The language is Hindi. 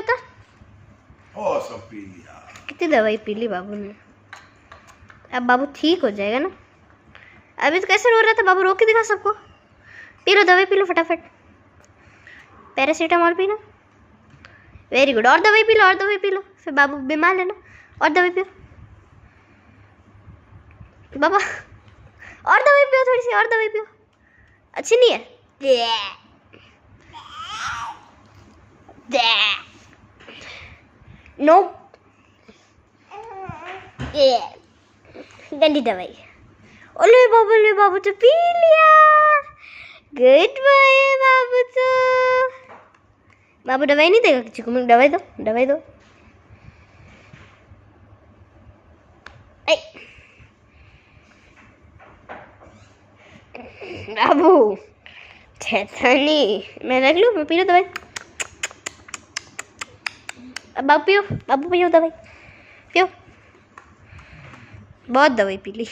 बता। ओ सब पी लिया। कितनी दवाई पी ली बाबू ने? अब बाबू ठीक हो जाएगा ना। अभी तो कैसे रो रहा था बाबू, रो के दिखा सबको। पी लो दवाई, पी लो फटाफट। पैरासीटामोल पीना। Very good. और दवाई पी लो, और दवाई पी लो, फिर बाबू बीमार है ना। और दवाई पियो बाबा, और दवाई पियो, थोड़ी सी और दवाई पियो। अच्छी नहीं है? नो, गंदी दवाई। ओले बाबू तो पी लिया। गुड बॉय बाबू। तो बाबू दवाई नहीं देगा किसी को? दवाई दो, दवाई दो। बाबू नहीं, मैं रख लूँ, मैं पी लो दवाई। अब बाबू पियो, बाबू पियो दवाई, पियो। बहुत दवाई पी ली।